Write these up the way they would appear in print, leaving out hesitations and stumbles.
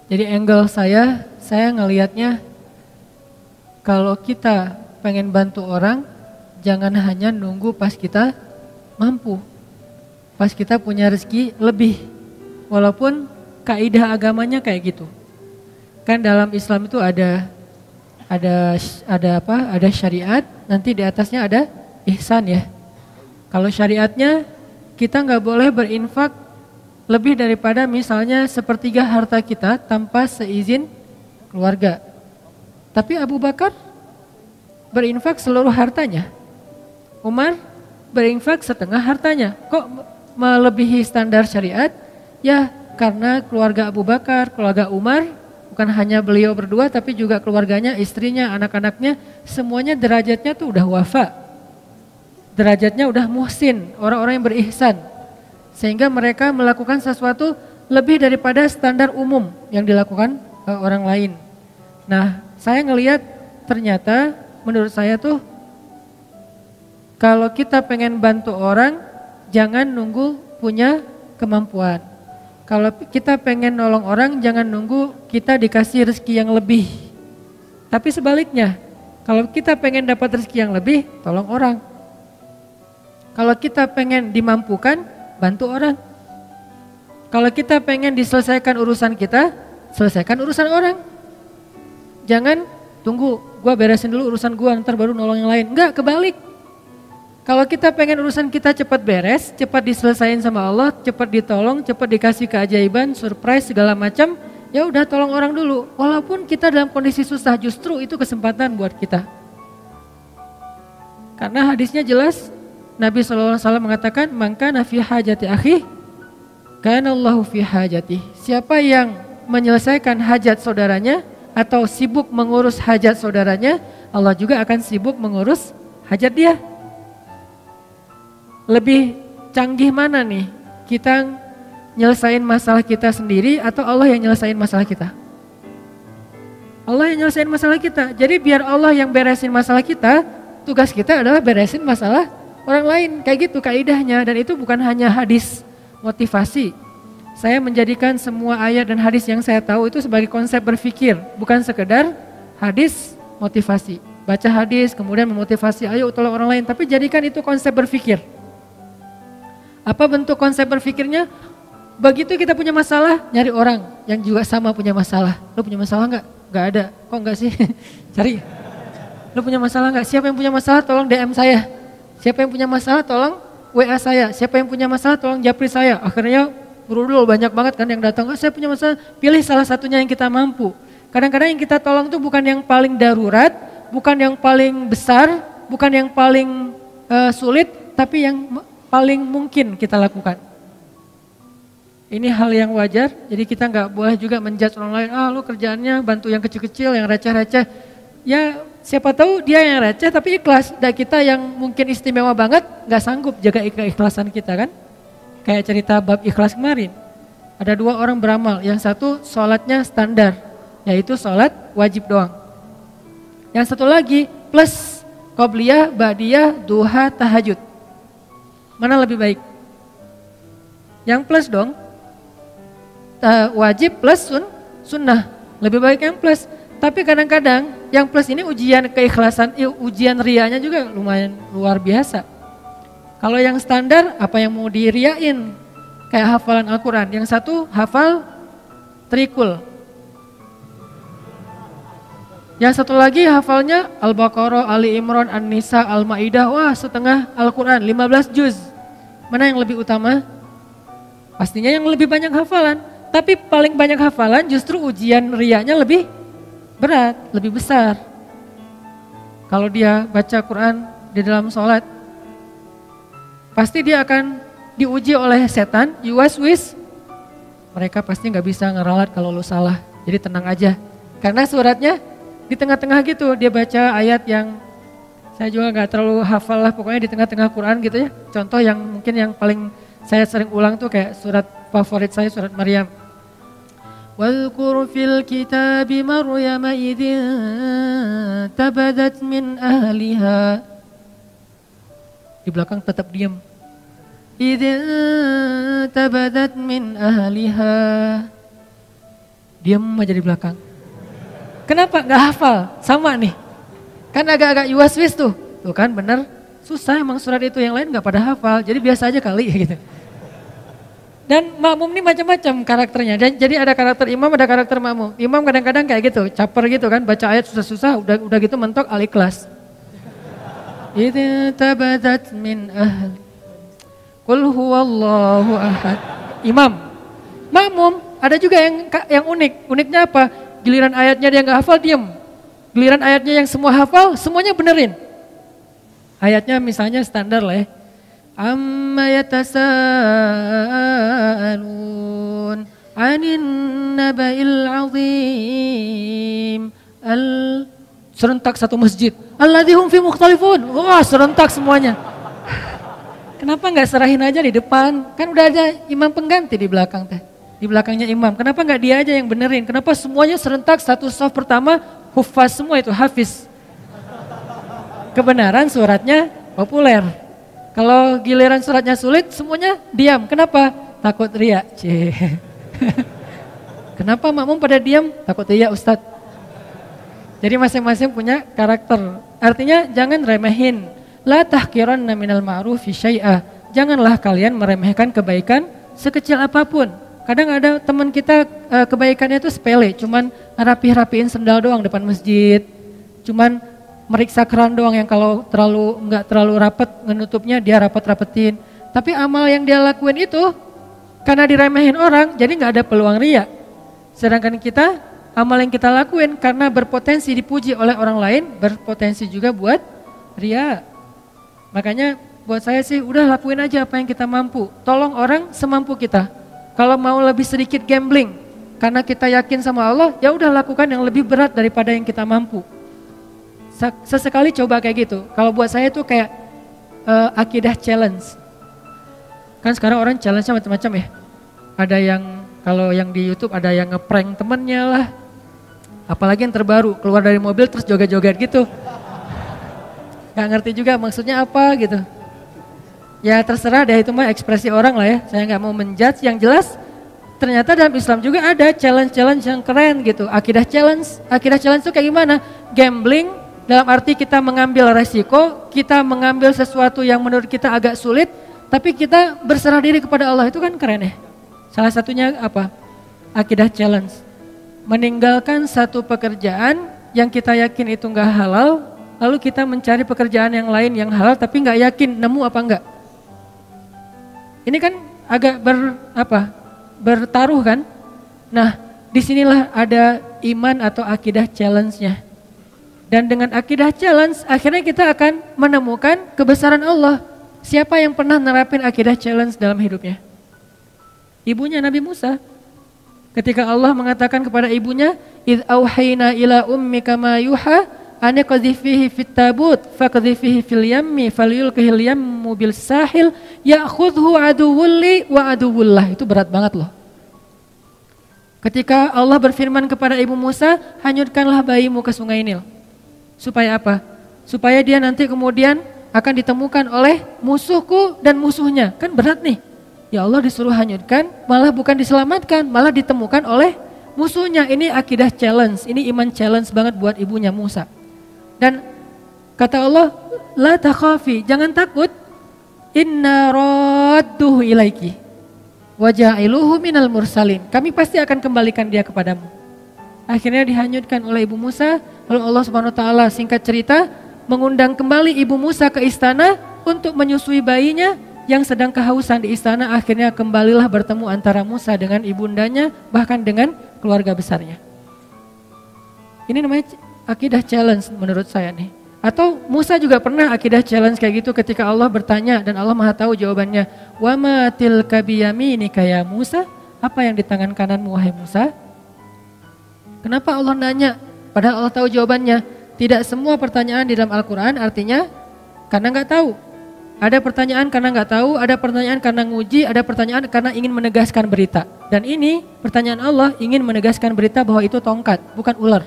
Jadi angle saya ngelihatnya kalau kita pengen bantu orang, jangan hanya nunggu pas kita mampu. Pas kita punya rezeki lebih. Walaupun kaidah agamanya kayak gitu. Kan dalam Islam itu ada syariat, nanti di atasnya ada ihsan ya. Kalau syariatnya kita nggak boleh berinfak lebih daripada misalnya sepertiga harta kita tanpa seizin keluarga. Tapi Abu Bakar berinfak seluruh hartanya. Umar berinfak setengah hartanya. Kok melebihi standar syariat? Ya karena keluarga Abu Bakar, keluarga Umar, bukan hanya beliau berdua tapi juga keluarganya, istrinya, anak-anaknya, semuanya derajatnya tuh udah wafa. Derajatnya udah muhsin, orang-orang yang berihsan. Sehingga mereka melakukan sesuatu lebih daripada standar umum yang dilakukan orang lain. Nah, saya ngelihat ternyata menurut saya tuh kalau kita pengen bantu orang, jangan nunggu punya kemampuan. Kalau kita pengen nolong orang, jangan nunggu kita dikasih rezeki yang lebih. Tapi sebaliknya, kalau kita pengen dapat rezeki yang lebih, tolong orang. Kalau kita pengen dimampukan, bantu orang. Kalau kita pengen diselesaikan urusan kita, selesaikan urusan orang. Jangan tunggu, gua beresin dulu urusan gua, ntar baru nolong yang lain. Enggak, kebalik. Kalau kita pengen urusan kita cepat beres, cepat diselesain sama Allah, cepat ditolong, cepat dikasih keajaiban, surprise segala macam, ya udah tolong orang dulu. Walaupun kita dalam kondisi susah, justru itu kesempatan buat kita. Karena hadisnya jelas, Nabi SAW mengatakan, "Man kana fi hajati akhi, kana Allahu fi hajati." Siapa yang menyelesaikan hajat saudaranya atau sibuk mengurus hajat saudaranya, Allah juga akan sibuk mengurus hajat dia. Lebih canggih mana nih? Kita nyelesain masalah kita sendiri atau Allah yang nyelesain masalah kita? Allah yang nyelesain masalah kita. Jadi biar Allah yang beresin masalah kita, tugas kita adalah beresin masalah orang lain. Kayak gitu kaidahnya, dan itu bukan hanya hadis motivasi. Saya menjadikan semua ayat dan hadis yang saya tahu itu sebagai konsep berpikir, bukan sekedar hadis motivasi. Baca hadis kemudian memotivasi, ayo tolong orang lain, tapi jadikan itu konsep berpikir. Apa bentuk konsep berpikirnya? Begitu kita punya masalah, nyari orang yang juga sama punya masalah. Lo punya masalah enggak? Enggak ada. Kok enggak sih? Cari. Lo punya masalah enggak? Siapa yang punya masalah tolong DM saya. Siapa yang punya masalah tolong WA saya. Siapa yang punya masalah tolong japri saya. Akhirnya berudul banyak banget kan yang datang. Saya punya masalah, pilih salah satunya yang kita mampu. Kadang-kadang yang kita tolong tuh bukan yang paling darurat, bukan yang paling besar, bukan yang paling sulit, tapi yang paling mungkin kita lakukan. Ini hal yang wajar, jadi kita nggak boleh juga menjudge orang lain, lo kerjaannya bantu yang kecil-kecil, yang receh-receh. Ya siapa tahu dia yang receh tapi ikhlas, dan kita yang mungkin istimewa banget nggak sanggup jaga keikhlasan kita kan. Kayak cerita bab ikhlas kemarin, ada 2 orang beramal, yang satu sholatnya standar, yaitu sholat wajib doang. Yang satu lagi plus qobliyah, ba'diyah, duha, tahajud. Mana lebih baik? Yang plus dong. Wajib plus sunnah. Lebih baik yang plus. Tapi kadang-kadang yang plus ini ujian keikhlasan, ujian rianya juga lumayan luar biasa. Kalau yang standar apa yang mau diriain? Kayak hafalan Al-Quran. Yang satu hafal trikul. Yang satu lagi hafalnya Al-Baqarah, Ali Imran, An-Nisa, Al-Maidah. Wah, setengah Al-Quran, 15 juz. Mana yang lebih utama? Pastinya yang lebih banyak hafalan. Tapi paling banyak hafalan justru ujian riyanya lebih berat, lebih besar. Kalau dia baca Quran di dalam sholat, pasti dia akan diuji oleh setan, yuwaswis. Mereka pasti nggak bisa ngeralat kalau lo salah. Jadi tenang aja. Karena suratnya di tengah-tengah gitu, dia baca ayat yang saya juga nggak terlalu hafal lah, pokoknya di tengah-tengah Quran gitu ya. Contoh yang mungkin yang paling saya sering ulang tuh kayak surat favorit saya, surat Maryam. Wadhkur fil kitabi Maryam idzin tabadat min ahliha. Di belakang tetap diam. Idzin tabadat min ahliha. Diam aja di belakang. Kenapa? Gak hafal, sama nih. Kan agak-agak yuaswis tuh. Tuh kan bener, susah emang surat itu, yang lain gak pada hafal. Jadi biasa aja kali gitu. Dan makmum ini macam-macam karakternya. Dan jadi ada karakter imam, ada karakter makmum. Imam kadang-kadang kayak gitu, caper gitu kan, baca ayat susah-susah, udah gitu mentok Al-Ikhlas. Idza tabadat min ahli qul huwallahu ahad. Imam. Makmum ada juga yang unik. Uniknya apa? Giliran ayatnya dia nggak hafal, diam. Giliran ayatnya yang semua hafal, semuanya benerin. Ayatnya misalnya standar lah ya. Amma yatasaalun 'anin naba'il 'azim. Serentak satu masjid. Alladzi hum fi mukhtalifun. Wah, serentak semuanya. Kenapa nggak serahin aja di depan? Kan udah ada imam pengganti di belakang teh. Di belakangnya imam. Kenapa nggak dia aja yang benerin? Kenapa semuanya serentak satu shaf pertama hufaz semua itu, hafiz. Kebenaran suratnya populer. Kalau giliran suratnya sulit semuanya diam. Kenapa? Takut riya. Kenapa makmum pada diam? Takut riya Ustadz. Jadi masing-masing punya karakter. Artinya jangan remehin. La tahqiranna minal ma'rufi syai'a. Janganlah kalian meremehkan kebaikan sekecil apapun. Kadang ada teman kita kebaikannya itu sepele, cuman rapi-rapiin sendal doang depan masjid. Cuman meriksa keran doang yang kalau nggak terlalu rapat menutupnya dia rapat-rapetin. Tapi amal yang dia lakuin itu karena diremehin orang, jadi nggak ada peluang riya. Sedangkan kita amal yang kita lakuin karena berpotensi dipuji oleh orang lain, berpotensi juga buat riya. Makanya buat saya sih udah lakuin aja apa yang kita mampu. Tolong orang semampu kita. Kalau mau lebih sedikit gambling, karena kita yakin sama Allah, ya udah lakukan yang lebih berat daripada yang kita mampu. Sesekali coba kayak gitu. Kalau buat saya tuh kayak akidah challenge. Kan sekarang orang challenge-nya macam-macam ya. Ada yang kalau yang di YouTube ada yang ngeprank temennya lah. Apalagi yang terbaru, keluar dari mobil terus joget-joget gitu. Gak ngerti juga maksudnya apa gitu. Ya terserah deh, itu mah ekspresi orang lah ya. Saya gak mau menjudge, yang jelas ternyata dalam Islam juga ada challenge-challenge yang keren gitu. Akidah challenge itu kayak gimana? Gambling dalam arti kita mengambil resiko, kita mengambil sesuatu yang menurut kita agak sulit, tapi kita berserah diri kepada Allah, itu kan keren ya. Salah satunya apa? Akidah challenge. Meninggalkan satu pekerjaan yang kita yakin itu gak halal, lalu kita mencari pekerjaan yang lain yang halal tapi gak yakin nemu apa enggak. Ini kan agak bertaruh kan? Nah, disinilah ada iman atau akidah challenge-nya. Dan dengan akidah challenge, akhirnya kita akan menemukan kebesaran Allah. Siapa yang pernah nerapin akidah challenge dalam hidupnya? Ibunya Nabi Musa. Ketika Allah mengatakan kepada ibunya, "Idz auhayna ila ummika ma yuha, ana qadhifihi fit tabut, faqdhifihi fil yammi, falyulqihil yammu bil sahil, ya'khudhu aduwwul li wa aduwwullah." Itu berat banget loh. Ketika Allah berfirman kepada ibu Musa, "Hanyutkanlah bayimu ke sungai Nil." Supaya apa? Supaya dia nanti kemudian akan ditemukan oleh musuhku dan musuhnya. Kan berat nih. Ya Allah disuruh hanyutkan, malah bukan diselamatkan, malah ditemukan oleh musuhnya. Ini akidah challenge, ini iman challenge banget buat ibunya Musa. Dan kata Allah, la takhafi, jangan takut. Inna radduhu ilaiki wa ja'iluhu minal mursalin. Kami pasti akan kembalikan dia kepadamu. Akhirnya dihanyutkan oleh ibu Musa. Lalu Allah Subhanahu wa taala singkat cerita mengundang kembali ibu Musa ke istana untuk menyusui bayinya yang sedang kehausan di istana. Akhirnya kembalilah bertemu antara Musa dengan ibundanya, bahkan dengan keluarga besarnya. Ini namanya akidah challenge menurut saya nih. Atau Musa juga pernah akidah challenge kayak gitu ketika Allah bertanya dan Allah Maha tahu jawabannya. Wa ma tilka biyaminika ya Musa? Apa yang di tangan kananmu wahai Musa? Kenapa Allah nanya? Padahal Allah tahu jawabannya. Tidak semua pertanyaan di dalam Al-Quran artinya karena nggak tahu. Ada pertanyaan karena nggak tahu, ada pertanyaan karena nguji, ada pertanyaan karena ingin menegaskan berita. Dan ini pertanyaan Allah ingin menegaskan berita bahwa itu tongkat, bukan ular.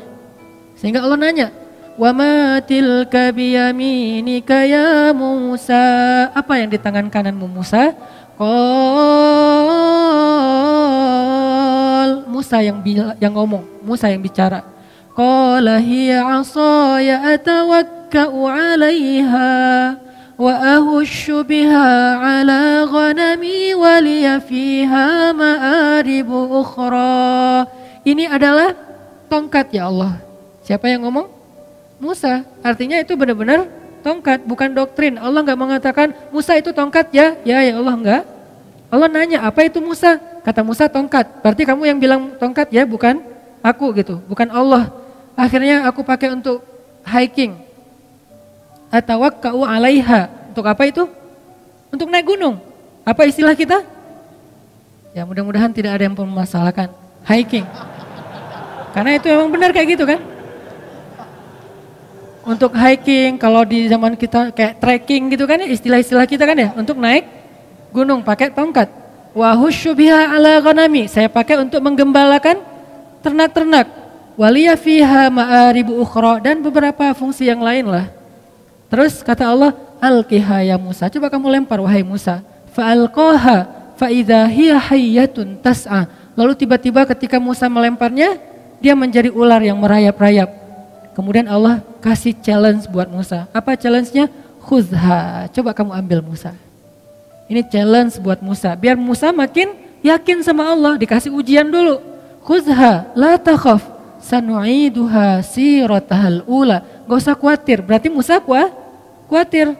Sehingga Allah nanya, "Wa ma tilka biyaminika ya Musa?" Apa yang di tangan kananmu Musa? Qal Musa yang ngomong, Musa yang bicara. Qala hiya 'asaya atawakka'u 'alaiha wa ahushu biha 'ala ghanami wa liya fiha ma'aribu ukhra. Ini adalah tongkat ya Allah. Siapa yang ngomong? Musa. Artinya itu benar-benar tongkat, bukan doktrin. Allah enggak mengatakan Musa itu tongkat ya. Ya Allah enggak. Allah nanya, apa itu Musa? Kata Musa tongkat. Berarti kamu yang bilang tongkat ya, bukan aku gitu, bukan Allah. Akhirnya aku pakai untuk hiking. Atawakka'u 'alaiha. Untuk apa itu? Untuk naik gunung. Apa istilah kita? Ya mudah-mudahan tidak ada yang mempermasalahkan. Hiking. Karena itu memang benar kayak gitu kan? Untuk hiking, kalau di zaman kita kayak trekking gitu kan ya, istilah-istilah kita kan ya, untuk naik gunung pakai tongkat. Wa husyu biha 'ala ghanami. Saya pakai untuk menggembalakan ternak-ternak. Waliya fiha ma'aribu ukhra, dan beberapa fungsi yang lain lah. Terus kata Allah, alqiha ya Musa, coba kamu lempar wahai Musa. Fa'alqaha fa'idha hiya hayyatun tas'a. Lalu tiba-tiba ketika Musa melemparnya, dia menjadi ular yang merayap-rayap. Kemudian Allah kasih challenge buat Musa. Apa challenge-nya? Khuzha, coba kamu ambil Musa. Ini challenge buat Musa, biar Musa makin yakin sama Allah, dikasih ujian dulu. Khuzha la takhaf sanu'iduha siratahal ula. Gak usah khawatir, berarti Musa khawatir.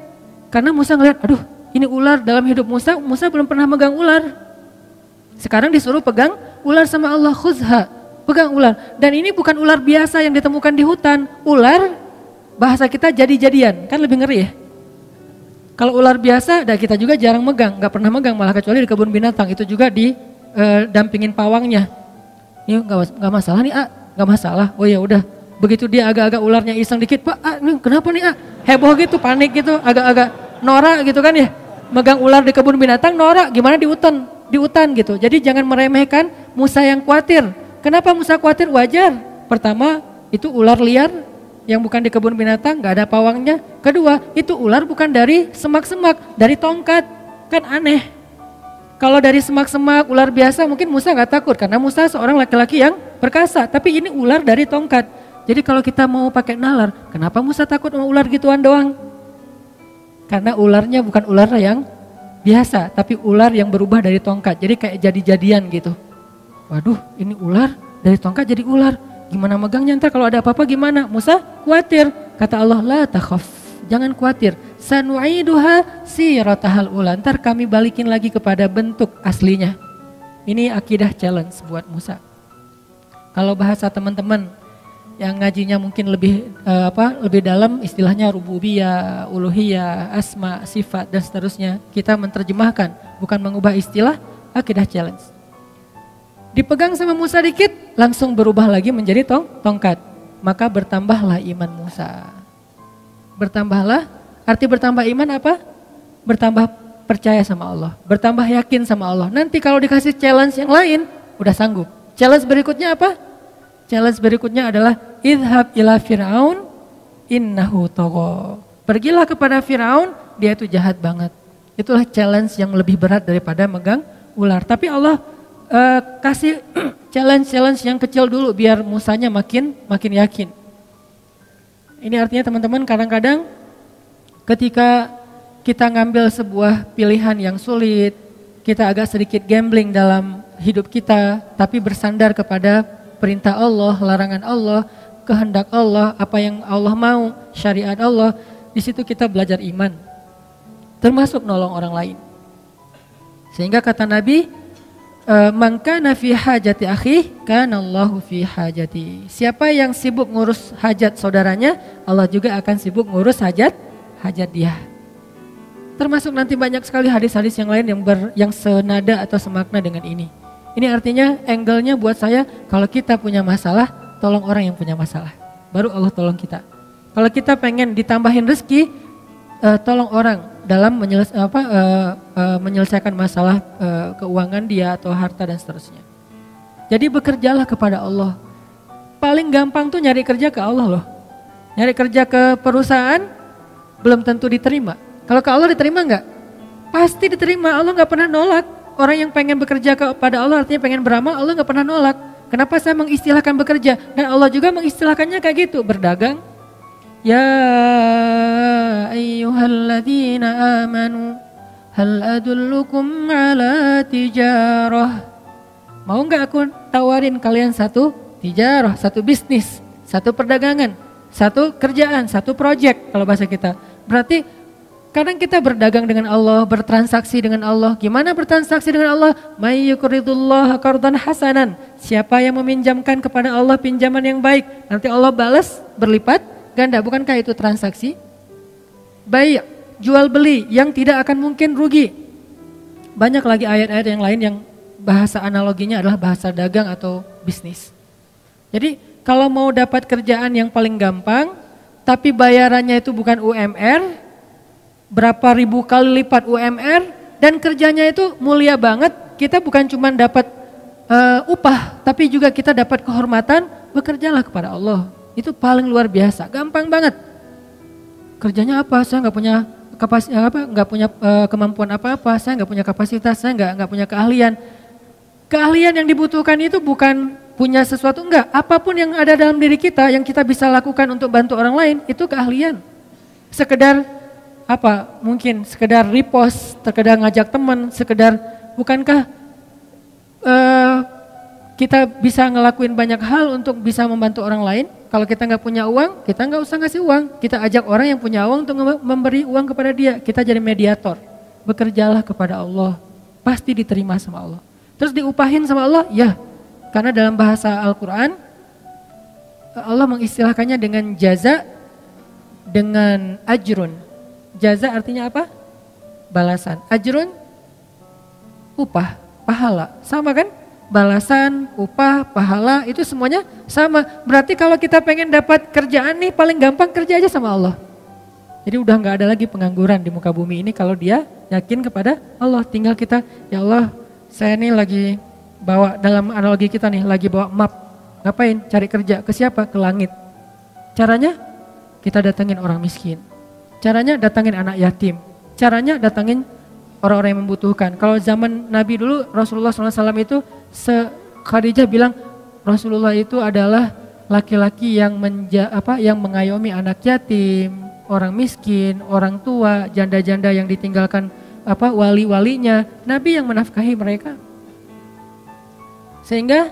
Karena Musa ngeliat, aduh ini ular dalam hidup Musa, Musa belum pernah megang ular. Sekarang disuruh pegang ular sama Allah, khuzha, pegang ular. Dan ini bukan ular biasa yang ditemukan di hutan, ular bahasa kita jadi-jadian, kan lebih ngeri ya. Kalau ular biasa, kita juga jarang megang, gak pernah megang, malah kecuali di kebun binatang, itu juga didampingin pawangnya. Ini gak masalah nih, gak masalah. Oh ya udah, begitu dia agak-agak ularnya iseng dikit, Pak, ini kenapa nih heboh gitu, panik gitu, agak-agak norak gitu kan ya. Megang ular di kebun binatang norak, gimana di hutan gitu. Jadi jangan meremehkan Musa yang khawatir. Kenapa Musa khawatir? Wajar. Pertama, itu ular liar yang bukan di kebun binatang, gak ada pawangnya. Kedua, itu ular bukan dari semak-semak, dari tongkat. Kan aneh. Kalau dari semak-semak, ular biasa mungkin Musa gak takut, karena Musa seorang laki-laki yang perkasa. Tapi ini ular dari tongkat. Jadi kalau kita mau pakai nalar, kenapa Musa takut sama ular gituan doang? Karena ularnya bukan ular yang biasa, tapi ular yang berubah dari tongkat. Jadi kayak jadi-jadian gitu. Waduh, ini ular dari tongkat jadi ular. Gimana megangnya ntar kalau ada apa-apa gimana? Musa khawatir. Kata Allah, la takhaf, jangan khawatir. Sanu'iduha siratahal ula. Ntar kami balikin lagi kepada bentuk aslinya. Ini akidah challenge buat Musa. Kalau bahasa teman-teman yang ngajinya mungkin lebih lebih dalam, istilahnya rububiyah, uluhiyah, asma, sifat dan seterusnya. Kita menerjemahkan, bukan mengubah istilah, akidah challenge. Dipegang sama Musa dikit, langsung berubah lagi menjadi tongkat. Maka bertambahlah iman Musa. Bertambahlah, arti bertambah iman apa? Bertambah percaya sama Allah, bertambah yakin sama Allah. Nanti kalau dikasih challenge yang lain, udah sanggup. Challenge berikutnya apa? Challenge berikutnya adalah idhab ila Fir'aun innahu tagha. Pergilah kepada Fir'aun, dia itu jahat banget. Itulah challenge yang lebih berat daripada megang ular. Tapi Allah kasih challenge yang kecil dulu biar Musanya makin yakin. Ini artinya teman-teman, kadang-kadang ketika kita ngambil sebuah pilihan yang sulit, kita agak sedikit gambling dalam hidup kita, tapi bersandar kepada perintah Allah, larangan Allah, kehendak Allah, apa yang Allah mau, syariat Allah. Di situ kita belajar iman, termasuk nolong orang lain. Sehingga kata Nabi, man kana fi hajati akhi kana Allahu fi hajati. Siapa yang sibuk ngurus hajat saudaranya, Allah juga akan sibuk ngurus hajat dia. Termasuk nanti banyak sekali hadis-hadis yang lain yang senada atau semakna dengan ini. Ini artinya angle-nya buat saya, kalau kita punya masalah, tolong orang yang punya masalah. Baru Allah tolong kita. Kalau kita pengen ditambahin rezeki, tolong orang dalam menyelesaikan masalah keuangan dia atau harta dan seterusnya. Jadi bekerjalah kepada Allah. Paling gampang tuh nyari kerja ke Allah loh. Nyari kerja ke perusahaan belum tentu diterima. Kalau ke Allah diterima enggak? Pasti diterima, Allah enggak pernah nolak. Orang yang pengen bekerja kepada Allah artinya pengen beramal, Allah enggak pernah nolak. Kenapa saya mengistilahkan bekerja? Dan Allah juga mengistilahkannya kayak gitu, berdagang. Ya ayyuhalladzina amanu hal adullukum ala tijarah. Mau nggak aku tawarin kalian satu tijarah, satu bisnis, satu perdagangan, satu kerjaan, satu project kalau bahasa kita. Berarti kadang kita berdagang dengan Allah, bertransaksi dengan Allah. Gimana bertransaksi dengan Allah? May yuqridullaha qardan hasanan. Siapa yang meminjamkan kepada Allah pinjaman yang baik, nanti Allah balas berlipat ganda. Bukankah itu transaksi? Baik, jual beli yang tidak akan mungkin rugi. Banyak lagi ayat-ayat yang lain yang bahasa analoginya adalah bahasa dagang atau bisnis. Jadi kalau mau dapat kerjaan yang paling gampang, tapi bayarannya itu bukan UMR, berapa ribu kali lipat UMR, dan kerjanya itu mulia banget, kita bukan cuma dapat upah, tapi juga kita dapat kehormatan, bekerjalah kepada Allah. Itu paling luar biasa, gampang banget. Kerjanya apa? Saya nggak punya kemampuan apa-apa, saya nggak punya kapasitas, saya nggak punya keahlian. Keahlian yang dibutuhkan itu bukan punya sesuatu, enggak. Apapun yang ada dalam diri kita yang kita bisa lakukan untuk bantu orang lain, itu keahlian. Sekedar apa? Mungkin sekedar repost, sekedar ngajak teman, sekedar, bukankah kita bisa ngelakuin banyak hal untuk bisa membantu orang lain? Kalau kita nggak punya uang, kita nggak usah ngasih uang. Kita ajak orang yang punya uang untuk memberi uang kepada dia. Kita jadi mediator. Bekerjalah kepada Allah, pasti diterima sama Allah. Terus diupahin sama Allah? Ya, karena dalam bahasa Al-Quran Allah mengistilahkannya dengan jaza, dengan ajrun. Jaza artinya apa? Balasan. Ajrun, upah, pahala. Sama kan? Balasan, upah, pahala, itu semuanya sama. Berarti kalau kita pengen dapat kerjaan nih, paling gampang kerja aja sama Allah. Jadi udah gak ada lagi pengangguran di muka bumi ini kalau dia yakin kepada Allah. Tinggal kita, ya Allah, saya nih lagi bawa, dalam analogi kita nih, lagi bawa map. Ngapain? Cari kerja. Ke siapa? Ke langit. Caranya? Kita datangin orang miskin. Caranya datangin anak yatim. Caranya datangin orang-orang yang membutuhkan. Kalau zaman Nabi dulu, Rasulullah SAW itu, Khadijah bilang, Rasulullah itu adalah laki-laki yang mengayomi anak yatim, orang miskin, orang tua, janda-janda yang ditinggalkan wali-walinya. Nabi yang menafkahi mereka. Sehingga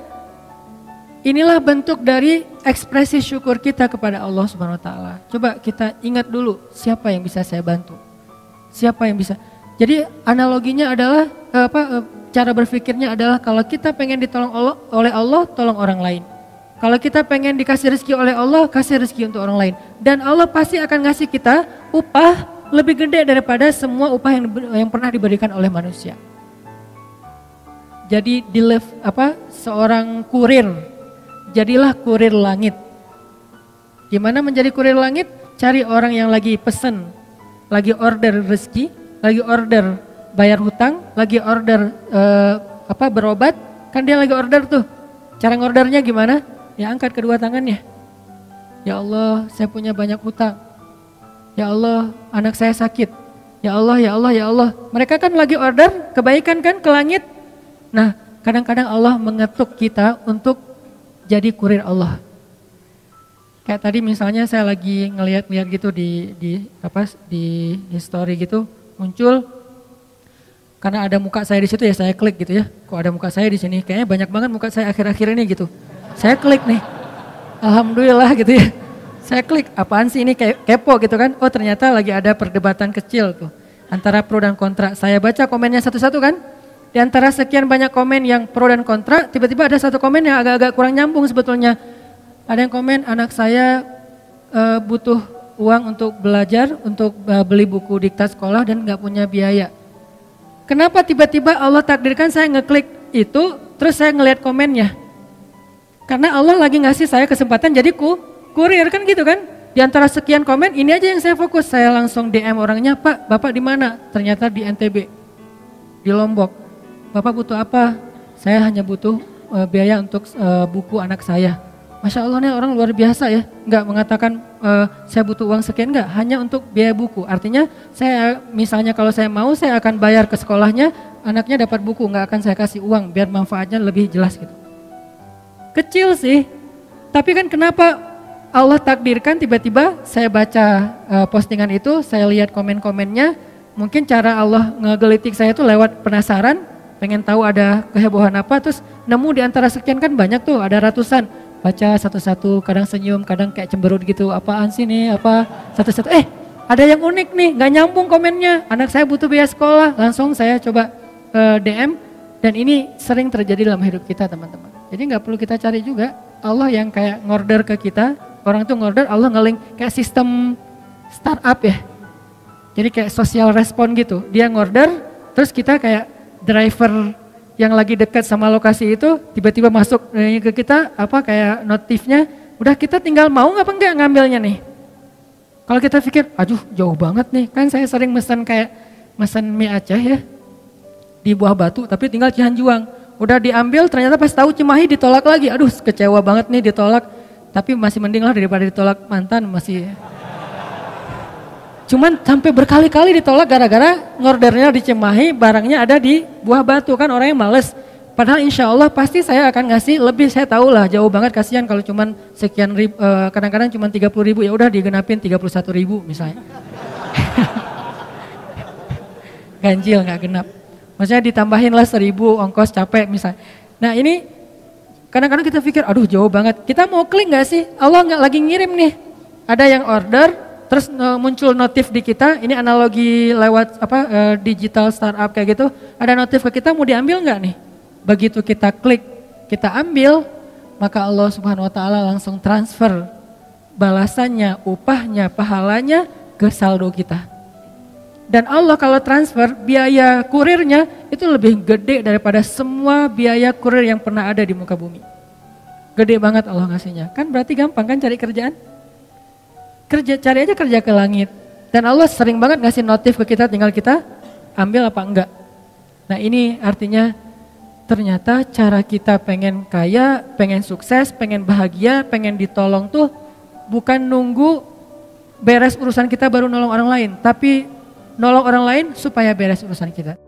inilah bentuk dari ekspresi syukur kita kepada Allah Subhanahu wa taala. Coba kita ingat dulu, siapa yang bisa saya bantu? Siapa yang bisa? Jadi analoginya adalah cara berpikirnya adalah kalau kita pengen ditolong oleh Allah, tolong orang lain. Kalau kita pengen dikasih rezeki oleh Allah, kasih rezeki untuk orang lain. Dan Allah pasti akan ngasih kita upah lebih gede daripada semua upah yang pernah diberikan oleh manusia. Jadi seorang kurir, jadilah kurir langit. Gimana menjadi kurir langit? Cari orang yang lagi pesen, lagi order rezeki, lagi order bayar hutang, lagi order berobat, kan dia lagi order tuh. Cara ngordernya gimana? Ya angkat kedua tangannya. Ya Allah, saya punya banyak hutang. Ya Allah, anak saya sakit. Ya Allah, ya Allah, ya Allah. Mereka kan lagi order kebaikan kan ke langit. Nah, kadang-kadang Allah mengetuk kita untuk jadi kurir Allah. Kayak tadi misalnya saya lagi ngelihat gitu di story gitu, muncul karena ada muka saya di situ ya saya klik gitu ya. Kok ada muka saya di sini? Kayaknya banyak banget muka saya akhir-akhir ini gitu. Saya klik nih. Alhamdulillah gitu ya. Saya klik, apaan sih ini kepo gitu kan. Oh ternyata lagi ada perdebatan kecil tuh antara pro dan kontra. Saya baca komennya satu-satu kan. Di antara sekian banyak komen yang pro dan kontra, tiba-tiba ada satu komen yang agak-agak kurang nyambung sebetulnya. Ada yang komen, anak saya butuh uang untuk belajar, untuk beli buku diktat sekolah dan gak punya biaya. Kenapa tiba-tiba Allah takdirkan saya ngeklik itu, terus saya ngelihat komennya. Karena Allah lagi ngasih saya kesempatan jadi kurir kan gitu kan. Di antara sekian komen, ini aja yang saya fokus. Saya langsung DM orangnya, Pak, Bapak di mana? Ternyata di NTB, di Lombok. Bapak butuh apa? Saya hanya butuh biaya untuk buku anak saya. Masya Allah nih orang luar biasa ya. Enggak mengatakan saya butuh uang sekian, enggak. Hanya untuk biaya buku. Artinya saya misalnya kalau saya mau saya akan bayar ke sekolahnya. Anaknya dapat buku, enggak akan saya kasih uang biar manfaatnya lebih jelas gitu. Kecil sih, tapi kan kenapa Allah takdirkan tiba-tiba saya baca postingan itu, saya lihat komen-komennya, mungkin cara Allah ngegelitik saya tuh lewat penasaran, pengen tahu ada kehebohan apa, terus nemu di antara sekian kan banyak tuh, ada ratusan, baca satu-satu, kadang senyum, kadang kayak cemberut gitu, apaan sih nih, apa, satu-satu, ada yang unik nih, gak nyambung komennya, anak saya butuh biaya sekolah, langsung saya coba DM, dan ini sering terjadi dalam hidup kita teman-teman. Jadi gak perlu kita cari juga, Allah yang kayak ngorder ke kita, orang tuh ngorder, Allah nge-link kayak sistem startup ya. Jadi kayak social respon gitu, dia ngorder, terus kita kayak driver yang lagi dekat sama lokasi itu, tiba-tiba masuk ke kita, apa kayak notifnya, udah kita tinggal mau apa enggak ngambilnya nih. Kalau kita pikir, aduh jauh banget nih, kan saya sering mesen mie Aceh ya, di Buah Batu, tapi tinggal Cihanjuang. Udah diambil, ternyata pas tahu Cimahi ditolak lagi. Aduh, kecewa banget nih ditolak. Tapi masih mending lah daripada ditolak mantan masih. Cuman sampai berkali-kali ditolak gara-gara ngordernya di Cimahi, barangnya ada di Buah Batu, kan orangnya males. Padahal insya Allah pasti saya akan ngasih lebih, saya tahu lah jauh banget, kasihan kalau cuman sekian ribu, kadang-kadang cuman 30.000, ya udah digenapin 31.000 misalnya. Ganjil nggak genap. Maksudnya ditambahin lah 1.000 ongkos capek misalnya. Nah ini kadang-kadang kita pikir aduh jauh banget. Kita mau klik gak sih? Allah nggak lagi ngirim nih. Ada yang order terus muncul notif di kita. Ini analogi lewat digital startup kayak gitu. Ada notif ke kita mau diambil nggak nih? Begitu kita klik, kita ambil, maka Allah Subhanahu wa taala langsung transfer balasannya, upahnya, pahalanya ke saldo kita. Dan Allah kalau transfer biaya kurirnya itu lebih gede daripada semua biaya kurir yang pernah ada di muka bumi. Gede banget Allah ngasihnya. Kan berarti gampang kan cari kerjaan? Cari aja kerja ke langit. Dan Allah sering banget ngasih notif ke kita, tinggal kita ambil apa enggak. Nah ini artinya ternyata cara kita pengen kaya, pengen sukses, pengen bahagia, pengen ditolong tuh bukan nunggu beres urusan kita baru nolong orang lain. Tapi nolong orang lain supaya beres urusan kita.